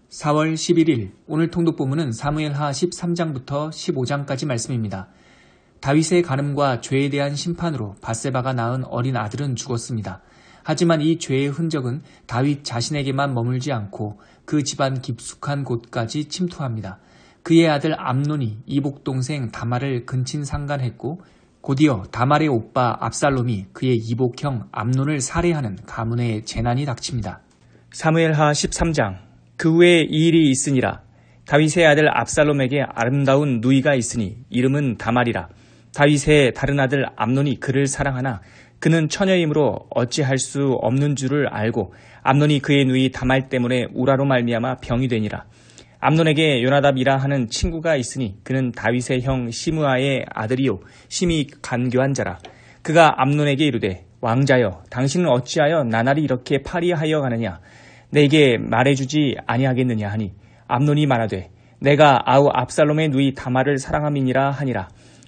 4월 11일 오늘 통독본문은 사무엘하 13장부터 15장까지 말씀입니다. 다윗의 간음과 죄에 대한 심판으로 밧세바가 낳은 어린 아들은 죽었습니다. 하지만 이 죄의 흔적은 다윗 자신에게만 머물지 않고 그 집안 깊숙한 곳까지 침투합니다. 그의 아들 암논이 이복 동생 다말을 근친상간했고 곧이어 다말의 오빠 압살롬이 그의 이복형 암논을 살해하는 가문의 재난이 닥칩니다. 사무엘하 13장. 그 후에 이 일이 있으니라. 다윗의 아들 압살롬에게 아름다운 누이가 있으니 이름은 다말이라. 다윗의 다른 아들 암논이 그를 사랑하나 그는 처녀이므로 어찌할 수 없는 줄을 알고 암논이 그의 누이 다말 때문에 우라로 말미암아 병이 되니라. 암논에게 요나답이라 하는 친구가 있으니 그는 다윗의 형 시므아의 아들이요 심히 간교한 자라. 그가 암논에게 이르되 왕자여 당신은 어찌하여 나날이 이렇게 파리하여 가느냐. 내게 말해주지 아니하겠느냐 하니 암논이 말하되 내가 아우 압살롬의 누이 다말을 사랑함이니라 하니라.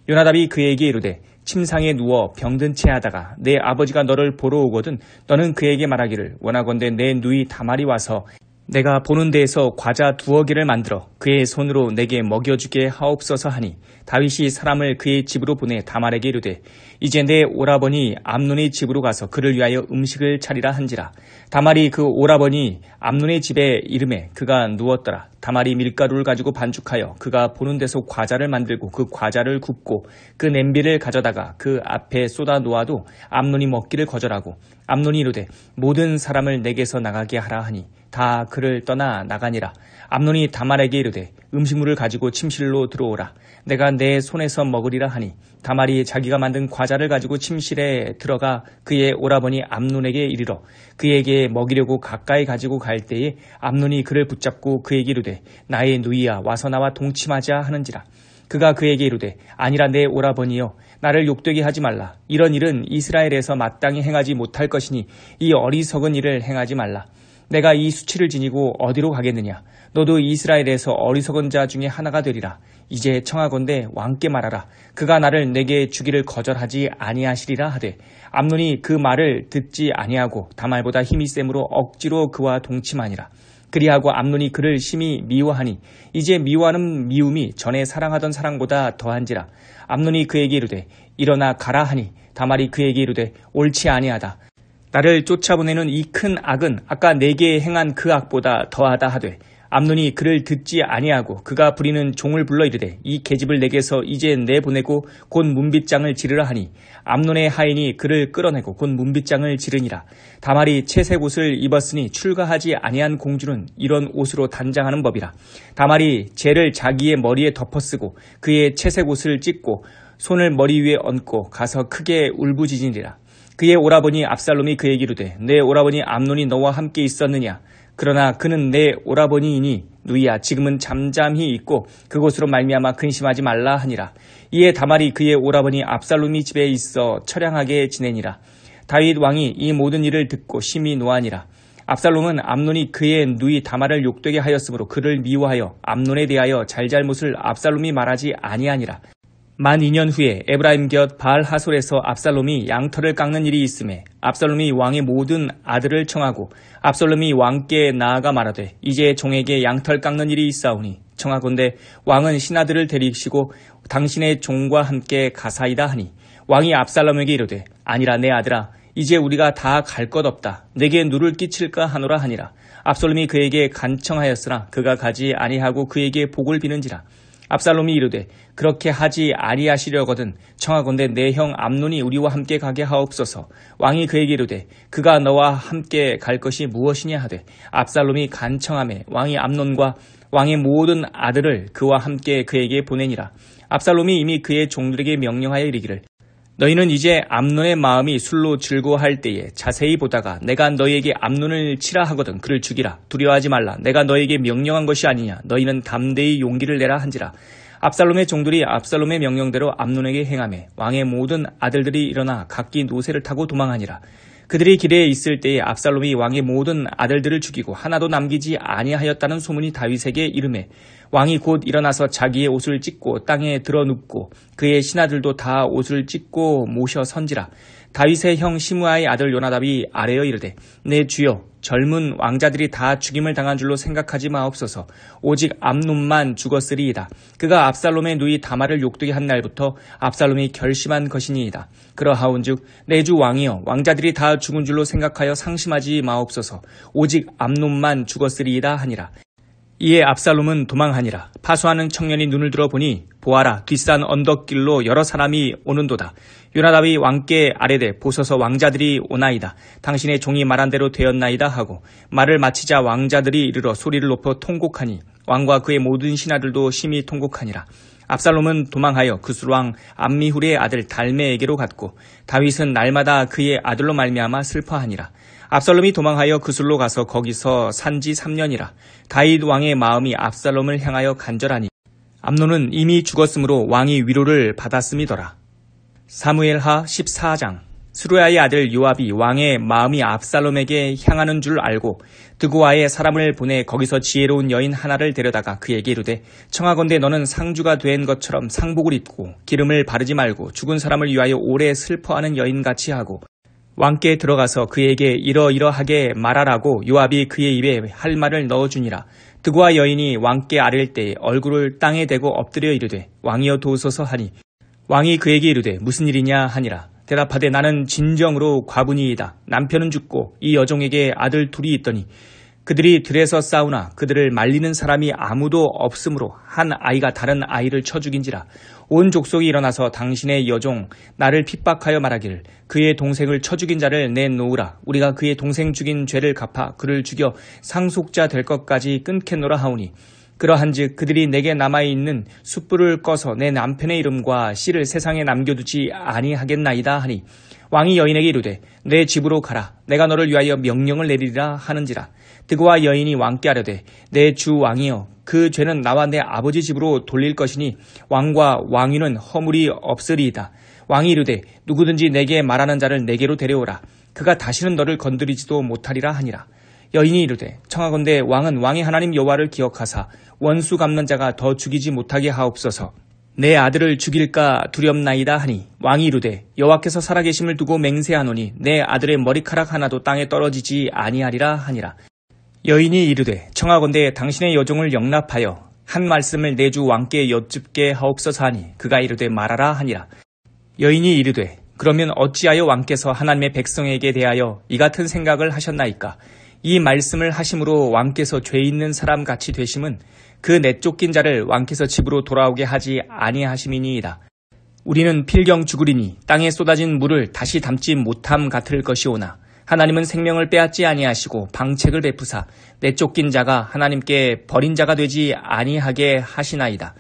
요나답이 그에게 이르되 침상에 누워 병든 채 하다가 내 아버지가 너를 보러 오거든 너는 그에게 말하기를 원하건대 내 누이 다말이 와서 내가 보는 데에서 과자 2개를 만들어 그의 손으로 내게 먹여주게 하옵소서 하니 다윗이 사람을 그의 집으로 보내 다말에게 이르되 이제 내 오라버니 암논의 집으로 가서 그를 위하여 음식을 차리라 한지라. 다말이 그 오라버니 암논의 집에 이름에 그가 누웠더라. 다말이 밀가루를 가지고 반죽하여 그가 보는 데서 과자를 만들고 그 과자를 굽고 그 냄비를 가져다가 그 앞에 쏟아 놓아도 암논이 먹기를 거절하고 암논이 이르되 모든 사람을 내게서 나가게 하라 하니 다 그를 떠나 나가니라. 암논이 다말에게 이르되 음식물을 가지고 침실로 들어오라. 내가 내 손에서 먹으리라 하니 다말이 자기가 만든 과자를 가지고 침실에 들어가 그의 오라버니 암논에게 이르러 그에게 먹이려고 가까이 가지고 갈 때에 암논이 그를 붙잡고 그에게 이르되 나의 누이야 와서 나와 동침하자 하는지라. 그가 그에게 이르되 아니라 내 오라버니여 나를 욕되게 하지 말라. 이런 일은 이스라엘에서 마땅히 행하지 못할 것이니 이 어리석은 일을 행하지 말라. 내가 이 수치를 지니고 어디로 가겠느냐. 너도 이스라엘에서 어리석은 자 중에 하나가 되리라. 이제 청하건대 왕께 말하라. 그가 나를 내게 주기를 거절하지 아니하시리라 하되 암논이 그 말을 듣지 아니하고 다말보다 힘이 셈으로 억지로 그와 동침하니라. 그리하고 암논이 그를 심히 미워하니 이제 미워하는 미움이 전에 사랑하던 사랑보다 더한지라. 암논이 그에게 이르되 일어나 가라 하니 다말이 그에게 이르되 옳지 아니하다. 나를 쫓아보내는 이 큰 악은 아까 내게 행한 그 악보다 더하다 하되 암논이 그를 듣지 아니하고 그가 부리는 종을 불러 이르되 이 계집을 내게서 이제 내보내고 곧 문빗장을 지르라 하니 암논의 하인이 그를 끌어내고 곧 문빗장을 지르니라. 다말이 채색 옷을 입었으니 출가하지 아니한 공주는 이런 옷으로 단장하는 법이라. 다말이 재를 자기의 머리에 덮어쓰고 그의 채색 옷을 찢고 손을 머리 위에 얹고 가서 크게 울부짖으니라. 그의 오라버니 압살롬이 그에게 이르되 내 오라버니 암논이 너와 함께 있었느냐. 그러나 그는 내 오라버니이니 누이야 지금은 잠잠히 있고 그곳으로 말미암아 근심하지 말라 하니라. 이에 다말이 그의 오라버니 압살롬이 집에 있어 처량하게 지내니라. 다윗 왕이 이 모든 일을 듣고 심히 노하니라. 압살롬은 암논이 그의 누이 다말을 욕되게 하였으므로 그를 미워하여 암논에 대하여 잘잘못을 압살롬이 말하지 아니하니라. 만 2년 후에 에브라임 곁 바알 하솔에서 압살롬이 양털을 깎는 일이 있음에 압살롬이 왕의 모든 아들을 청하고 압살롬이 왕께 나아가 말하되 이제 종에게 양털 깎는 일이 있사오니 청하건대 왕은 신하들을 데리시고 당신의 종과 함께 가사이다 하니 왕이 압살롬에게 이르되 아니라 내 아들아 이제 우리가 다 갈 것 없다. 내게 누를 끼칠까 하노라 하니라. 압살롬이 그에게 간청하였으나 그가 가지 아니하고 그에게 복을 비는지라. 압살롬이 이르되 그렇게 하지 아니하시려거든 청하건대 내 형 암논이 우리와 함께 가게 하옵소서. 왕이 그에게 이르되 그가 너와 함께 갈 것이 무엇이냐 하되 압살롬이 간청하매 왕이 암논과 왕의 모든 아들을 그와 함께 그에게 보내니라. 압살롬이 이미 그의 종들에게 명령하여 이르기를 너희는 이제 암논의 마음이 술로 즐거워할 때에 자세히 보다가 내가 너희에게 암논을 치라 하거든 그를 죽이라. 두려워하지 말라. 내가 너희에게 명령한 것이 아니냐. 너희는 담대히 용기를 내라 한지라. 압살롬의 종들이 압살롬의 명령대로 암논에게 행하매 왕의 모든 아들들이 일어나 각기 노새를 타고 도망하니라. 그들이 길에 있을 때에 압살롬이 왕의 모든 아들들을 죽이고 하나도 남기지 아니하였다는 소문이 다윗에게 이르매 왕이 곧 일어나서 자기의 옷을 찢고 땅에 들어 눕고 그의 신하들도 다 옷을 찢고 모셔 선지라. 다윗의 형 시므아의 아들 요나답이 아뢰어 이르되 내 주여 젊은 왕자들이 다 죽임을 당한 줄로 생각하지 마옵소서. 오직 암논만 죽었으리이다. 그가 압살롬의 누이 다말을 욕되게 한 날부터 압살롬이 결심한 것이니이다. 그러하온즉 내 주 왕이여 왕자들이 다 죽은 줄로 생각하여 상심하지 마옵소서. 오직 암논만 죽었으리이다 하니라. 이에 압살롬은 도망하니라. 파수하는 청년이 눈을 들어 보니 보아라 뒷산 언덕길로 여러 사람이 오는도다. 요나답이 왕께 아뢰되 보소서 왕자들이 오나이다. 당신의 종이 말한 대로 되었나이다 하고 말을 마치자 왕자들이 이르러 소리를 높여 통곡하니 왕과 그의 모든 신하들도 심히 통곡하니라. 압살롬은 도망하여 그술왕 암미훌의 아들 달메에게로 갔고 다윗은 날마다 그의 아들로 말미암아 슬퍼하니라. 압살롬이 도망하여 그술로 가서 거기서 산지 3년이라. 다윗 왕의 마음이 압살롬을 향하여 간절하니 암논은 이미 죽었으므로 왕이 위로를 받았음이더라. 사무엘하 14장. 스루야의 아들 요압이 왕의 마음이 압살롬에게 향하는 줄 알고 드고아에 사람을 보내 거기서 지혜로운 여인 하나를 데려다가 그에게 이르되 청하건대 너는 상주가 된 것처럼 상복을 입고 기름을 바르지 말고 죽은 사람을 위하여 오래 슬퍼하는 여인같이 하고 왕께 들어가서 그에게 이러이러하게 말하라고 요압이 그의 입에 할 말을 넣어주니라. 드고아 여인이 왕께 아뢰일 때에 얼굴을 땅에 대고 엎드려 이르되 왕이여 도우소서 하니 왕이 그에게 이르되 무슨 일이냐 하니라. 대답하되 나는 진정으로 과부니이다. 남편은 죽고 이 여종에게 아들 둘이 있더니 그들이 들에서 싸우나 그들을 말리는 사람이 아무도 없으므로 한 아이가 다른 아이를 쳐 죽인지라. 온 족속이 일어나서 당신의 여종 나를 핍박하여 말하기를 그의 동생을 쳐 죽인 자를 내놓으라. 우리가 그의 동생 죽인 죄를 갚아 그를 죽여 상속자 될 것까지 끊겠노라 하오니 그러한즉 그들이 내게 남아있는 숯불을 꺼서 내 남편의 이름과 씨를 세상에 남겨두지 아니하겠나이다 하니 왕이 여인에게 이르되 내 집으로 가라. 내가 너를 위하여 명령을 내리리라 하는지라. 드고아 여인이 왕께 아뢰되 내 주 왕이여 그 죄는 나와 내 아버지 집으로 돌릴 것이니 왕과 왕위는 허물이 없으리이다. 왕이 이르되 누구든지 내게 말하는 자를 내게로 데려오라. 그가 다시는 너를 건드리지도 못하리라 하니라. 여인이 이르되 청하건대 왕은 왕의 하나님 여호와를 기억하사 원수 갚는 자가 더 죽이지 못하게 하옵소서. 내 아들을 죽일까 두렵나이다 하니 왕이 이르되 여호와께서 살아계심을 두고 맹세하노니 내 아들의 머리카락 하나도 땅에 떨어지지 아니하리라 하니라. 여인이 이르되 청하건대 당신의 여종을 영납하여 한 말씀을 내 주 왕께 여쭙게 하옵소서 하니 그가 이르되 말하라 하니라. 여인이 이르되 그러면 어찌하여 왕께서 하나님의 백성에게 대하여 이 같은 생각을 하셨나이까. 이 말씀을 하심으로 왕께서 죄 있는 사람 같이 되심은 그 내쫓긴 자를 왕께서 집으로 돌아오게 하지 아니하심이니이다. 우리는 필경 죽으리니 땅에 쏟아진 물을 다시 담지 못함 같을 것이오나 하나님은 생명을 빼앗지 아니하시고 방책을 베푸사 내쫓긴 자가 하나님께 버린 자가 되지 아니하게 하시나이다.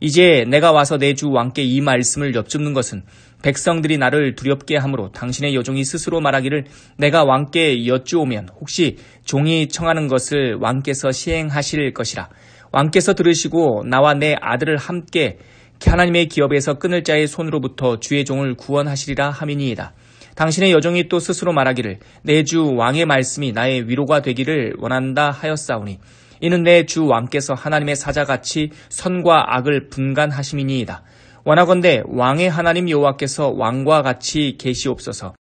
이제 내가 와서 내 주 왕께 이 말씀을 여쭙는 것은 백성들이 나를 두렵게 하므로 당신의 여종이 스스로 말하기를 내가 왕께 여쭈오면 혹시 종이 청하는 것을 왕께서 시행하실 것이라. 왕께서 들으시고 나와 내 아들을 함께 하나님의 기업에서 끊을 자의 손으로부터 주의 종을 구원하시리라 함이니이다. 당신의 여종이 또 스스로 말하기를 내 주 왕의 말씀이 나의 위로가 되기를 원한다 하였사오니 이는 내 주 왕께서 하나님의 사자같이 선과 악을 분간하심이니이다. 원하건대 왕의 하나님 여호와께서 왕과 같이 계시옵소서.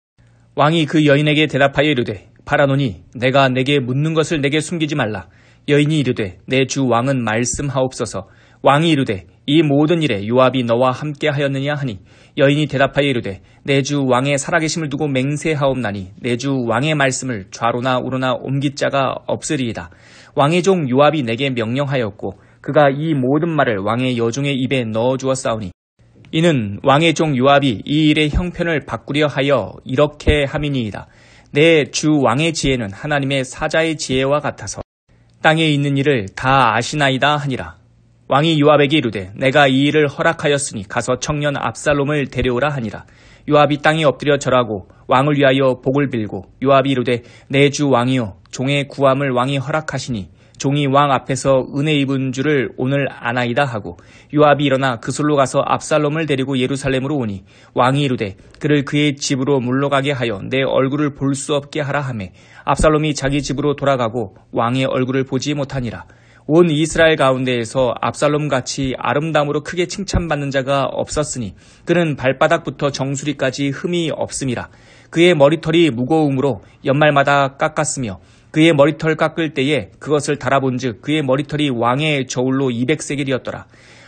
왕이 그 여인에게 대답하여 이르되 바라노니 내가 내게 묻는 것을 내게 숨기지 말라. 여인이 이르되 내 주 왕은 말씀하옵소서. 왕이 이르되 이 모든 일에 요압이 너와 함께 하였느냐 하니 여인이 대답하여 이르되 내 주 왕의 살아계심을 두고 맹세하옵나니 내 주 왕의 말씀을 좌로나 우로나 옮길 자가 없으리이다. 왕의 종 요압이 내게 명령하였고 그가 이 모든 말을 왕의 여종의 입에 넣어주었사오니 이는 왕의 종 요압이 이 일의 형편을 바꾸려 하여 이렇게 함이니이다. 내 주 왕의 지혜는 하나님의 사자의 지혜와 같아서 땅에 있는 일을 다 아시나이다 하니라. 왕이 요압에게 이르되 내가 이 일을 허락하였으니 가서 청년 압살롬을 데려오라 하니라. 요압이 땅에 엎드려 절하고 왕을 위하여 복을 빌고 요압이 이르되 내 주 왕이여 종의 구함을 왕이 허락하시니 종이 왕 앞에서 은혜 입은 줄을 오늘 아나이다 하고 요압이 일어나 그술로 가서 압살롬을 데리고 예루살렘으로 오니 왕이 이르되 그를 그의 집으로 물러가게 하여 내 얼굴을 볼 수 없게 하라 하매 압살롬이 자기 집으로 돌아가고 왕의 얼굴을 보지 못하니라. 온 이스라엘 가운데에서 압살롬같이 아름다움으로 크게 칭찬받는 자가 없었으니 그는 발바닥부터 정수리까지 흠이 없음이라. 그의 머리털이 무거움으로 연말마다 깎았으며 그의 머리털 깎을 때에 그것을 달아본즉 그의 머리털이 왕의 저울로 200세겔이었더라.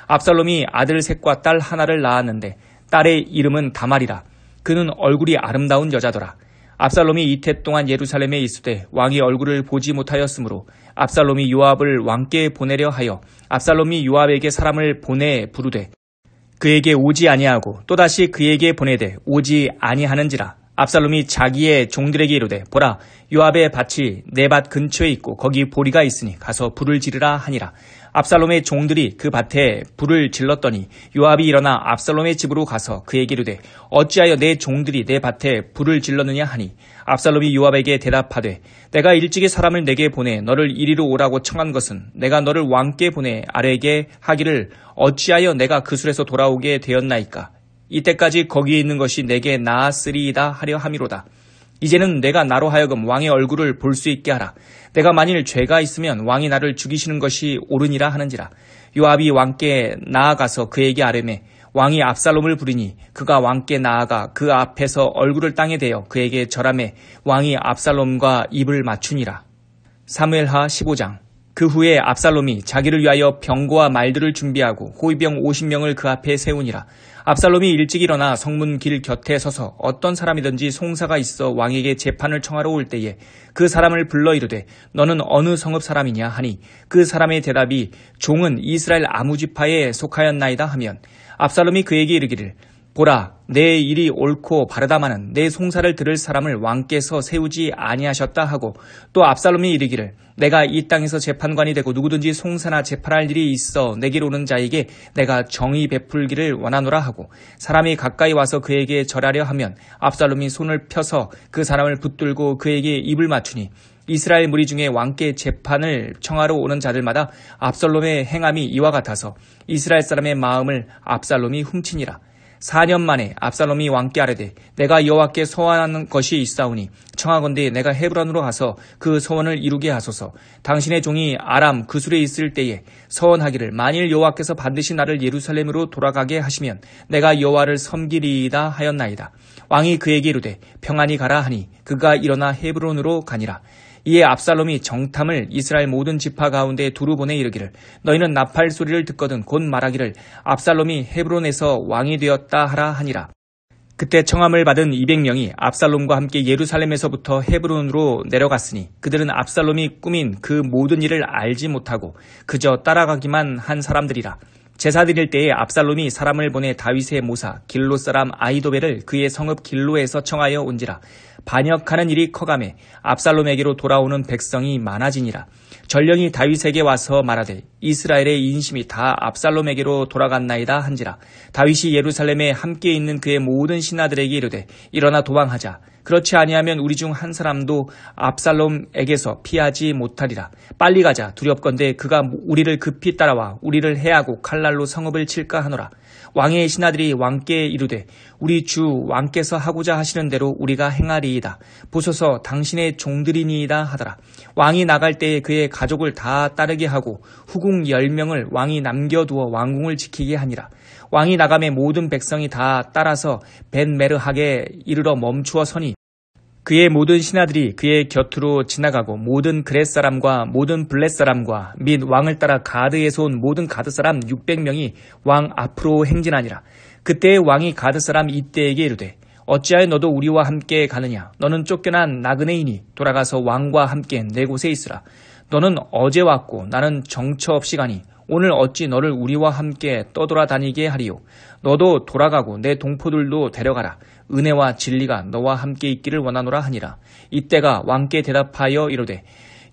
압살롬이 아들 셋과 딸 하나를 낳았는데 딸의 이름은 다말이라. 그는 얼굴이 아름다운 여자더라. 압살롬이 이태 동안 예루살렘에 있으되 왕의 얼굴을 보지 못하였으므로 압살롬이 요압을 왕께 보내려 하여 압살롬이 요압에게 사람을 보내 부르되 그에게 오지 아니하고 또다시 그에게 보내되 오지 아니하는지라. 압살롬이 자기의 종들에게 이르되 보라 요압의 밭이 내 밭 근처에 있고 거기 보리가 있으니 가서 불을 지르라 하니라. 압살롬의 종들이 그 밭에 불을 질렀더니 요압이 일어나 압살롬의 집으로 가서 그에게 이르되 어찌하여 내 종들이 내 밭에 불을 질렀느냐 하니 압살롬이 요압에게 대답하되 내가 일찍이 사람을 내게 보내 너를 이리로 오라고 청한 것은 내가 너를 왕께 보내 아래에게 하기를 어찌하여 내가 그술에서 돌아오게 되었나이까. 이때까지 거기에 있는 것이 내게 나았으리이다 하려 함이로다. 이제는 내가 나로 하여금 왕의 얼굴을 볼 수 있게 하라. 내가 만일 죄가 있으면 왕이 나를 죽이시는 것이 옳으니라 하는지라. 요압이 왕께 나아가서 그에게 아뢰매 왕이 압살롬을 부리니 그가 왕께 나아가 그 앞에서 얼굴을 땅에 대어 그에게 절하매 왕이 압살롬과 입을 맞추니라. 사무엘하 15장. 그 후에 압살롬이 자기를 위하여 병거와 말들을 준비하고 호위병 50명을 그 앞에 세우니라. 압살롬이 일찍 일어나 성문 길 곁에 서서 어떤 사람이든지 송사가 있어 왕에게 재판을 청하러 올 때에 그 사람을 불러 이르되 너는 어느 성읍 사람이냐 하니 그 사람의 대답이 종은 이스라엘 아무 지파에 속하였나이다 하면 압살롬이 그에게 이르기를 보라 내 일이 옳고 바르다마는 내 송사를 들을 사람을 왕께서 세우지 아니하셨다 하고 또 압살롬이 이르기를 내가 이 땅에서 재판관이 되고 누구든지 송사나 재판할 일이 있어 내게로 오는 자에게 내가 정의 베풀기를 원하노라 하고 사람이 가까이 와서 그에게 절하려 하면 압살롬이 손을 펴서 그 사람을 붙들고 그에게 입을 맞추니 이스라엘 무리 중에 왕께 재판을 청하러 오는 자들마다 압살롬의 행함이 이와 같아서 이스라엘 사람의 마음을 압살롬이 훔치니라. 4년 만에 압살롬이 왕께 아뢰되 내가 여호와께 소원하는 것이 있사오니 청하건대 내가 헤브론으로 가서 그 소원을 이루게 하소서. 당신의 종이 아람 그술에 있을 때에 서원하기를 만일 여호와께서 반드시 나를 예루살렘으로 돌아가게 하시면 내가 여호와를 섬기리이다 하였나이다. 왕이 그에게 이르되 평안히 가라 하니 그가 일어나 헤브론으로 가니라. 이에 압살롬이 정탐을 이스라엘 모든 지파 가운데 두루 보내 이르기를 너희는 나팔 소리를 듣거든 곧 말하기를 압살롬이 헤브론에서 왕이 되었다 하라 하니라. 그때 청함을 받은 200명이 압살롬과 함께 예루살렘에서부터 헤브론으로 내려갔으니 그들은 압살롬이 꾸민 그 모든 일을 알지 못하고 그저 따라가기만 한 사람들이라. 제사 드릴 때에 압살롬이 사람을 보내 다윗의 모사 길로 사람 아히도벨을 그의 성읍 길로에서 청하여 온지라. 반역하는 일이 커가매 압살롬에게로 돌아오는 백성이 많아지니라. 전령이 다윗에게 와서 말하되 이스라엘의 인심이 다 압살롬에게로 돌아갔나이다 한지라. 다윗이 예루살렘에 함께 있는 그의 모든 신하들에게 이르되 일어나 도망하자. 그렇지 아니하면 우리 중 한 사람도 압살롬에게서 피하지 못하리라. 빨리 가자. 두렵건대 그가 우리를 급히 따라와 우리를 해하고 칼날로 성읍을 칠까 하노라. 왕의 신하들이 왕께 이르되 우리 주 왕께서 하고자 하시는 대로 우리가 행하리이다. 보소서 당신의 종들이니이다 하더라. 왕이 나갈 때에 그의 가족을 다 따르게 하고 후궁 10명을 왕이 남겨두어 왕궁을 지키게 하니라. 왕이 나가매 모든 백성이 다 따라서 벤메르하게 이르러 멈추어 서니 그의 모든 신하들이 그의 곁으로 지나가고 모든 그렛 사람과 모든 블렛 사람과 및 왕을 따라 가드에서 온 모든 가드 사람 600명이 왕 앞으로 행진하니라. 그때 왕이 가드 사람 이때에게 이르되 어찌하여 너도 우리와 함께 가느냐. 너는 쫓겨난 나그네이니 돌아가서 왕과 함께 내 곳에 있으라. 너는 어제 왔고 나는 정처 없이 가니 오늘 어찌 너를 우리와 함께 떠돌아다니게 하리요. 너도 돌아가고 내 동포들도 데려가라. 은혜와 진리가 너와 함께 있기를 원하노라 하니라. 이때가 왕께 대답하여 이르되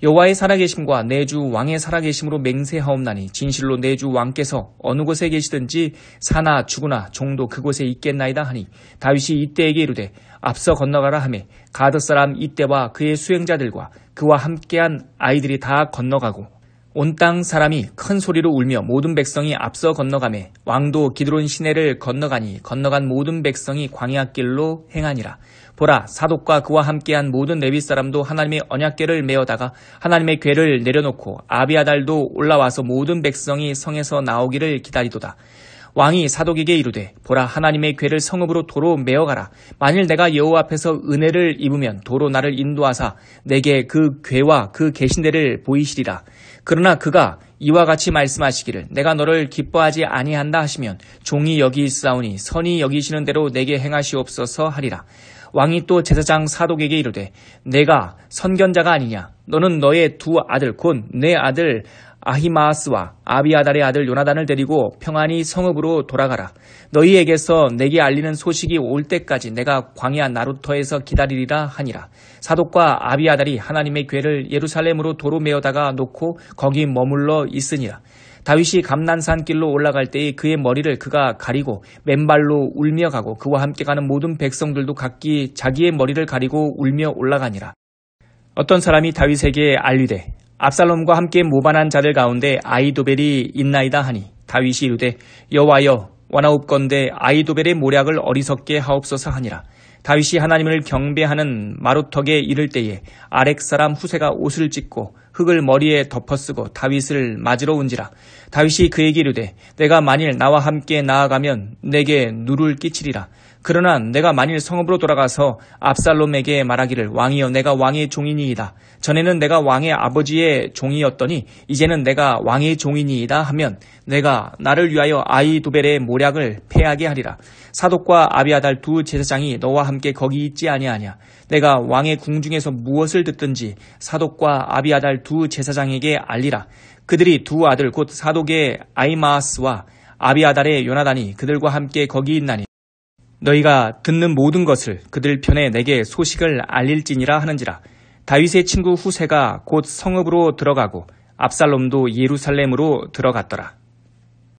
여호와의 살아계심과 내 주 왕의 살아계심으로 맹세하옵나니 진실로 내 주 왕께서 어느 곳에 계시든지 사나 죽으나 종도 그곳에 있겠나이다 하니 다윗이 이때에게 이르되 앞서 건너가라 하매 가드 사람 이때와 그의 수행자들과 그와 함께한 아이들이 다 건너가고 온 땅 사람이 큰 소리로 울며 모든 백성이 앞서 건너가매 왕도 기드론 시내를 건너가니 건너간 모든 백성이 광야길로 행하니라. 보라 사독과 그와 함께한 모든 레위 사람도 하나님의 언약궤를 메어다가 하나님의 궤를 내려놓고 아비아달도 올라와서 모든 백성이 성에서 나오기를 기다리도다. 왕이 사독에게 이르되 보라 하나님의 궤를 성읍으로 도로 메어가라. 만일 내가 여호와 앞에서 은혜를 입으면 도로 나를 인도하사 내게 그 궤와 그 계신대를 보이시리라. 그러나 그가 이와 같이 말씀하시기를 내가 너를 기뻐하지 아니한다 하시면 종이 여기 있사오니 선히 여기시는 대로 내게 행하시옵소서 하리라. 왕이 또 제사장 사독에게 이르되 내가 선견자가 아니냐. 너는 너의 두 아들 곧 내 아들 아히마아스와 아비아달의 아들 요나단을 데리고 평안히 성읍으로 돌아가라. 너희에게서 내게 알리는 소식이 올 때까지 내가 광야 나루터에서 기다리리라 하니라. 사독과 아비아달이 하나님의 궤를 예루살렘으로 도로 메어다가 놓고 거기 머물러 있으니라. 다윗이 감난산 길로 올라갈 때에 그의 머리를 그가 가리고 맨발로 울며 가고 그와 함께 가는 모든 백성들도 각기 자기의 머리를 가리고 울며 올라가니라. 어떤 사람이 다윗에게 알리되 압살롬과 함께 모반한 자들 가운데 아히도벨이 있나이다 하니 다윗이 이르되 여호와여 원하옵건대 아히도벨의 모략을 어리석게 하옵소서 하니라. 다윗이 하나님을 경배하는 마루턱에 이를 때에 아렉 사람 후세가 옷을 찢고 흙을 머리에 덮어쓰고 다윗을 맞으러 온지라. 다윗이 그에게 이르되 내가 만일 나와 함께 나아가면 내게 누를 끼치리라. 그러나 내가 만일 성읍으로 돌아가서 압살롬에게 말하기를 왕이여 내가 왕의 종이니이다. 전에는 내가 왕의 아버지의 종이었더니 이제는 내가 왕의 종이니이다 하면 내가 나를 위하여 아히도벨의 모략을 패하게 하리라. 사독과 아비아달 두 제사장이 너와 함께 거기 있지 아니하냐. 내가 왕의 궁중에서 무엇을 듣든지 사독과 아비아달 두 제사장에게 알리라. 그들이 두 아들 곧 사독의 아히마아스와 아비아달의 요나단이 그들과 함께 거기 있나니 너희가 듣는 모든 것을 그들 편에 내게 소식을 알릴지니라 하는지라. 다윗의 친구 후세가 곧 성읍으로 들어가고 압살롬도 예루살렘으로 들어갔더라.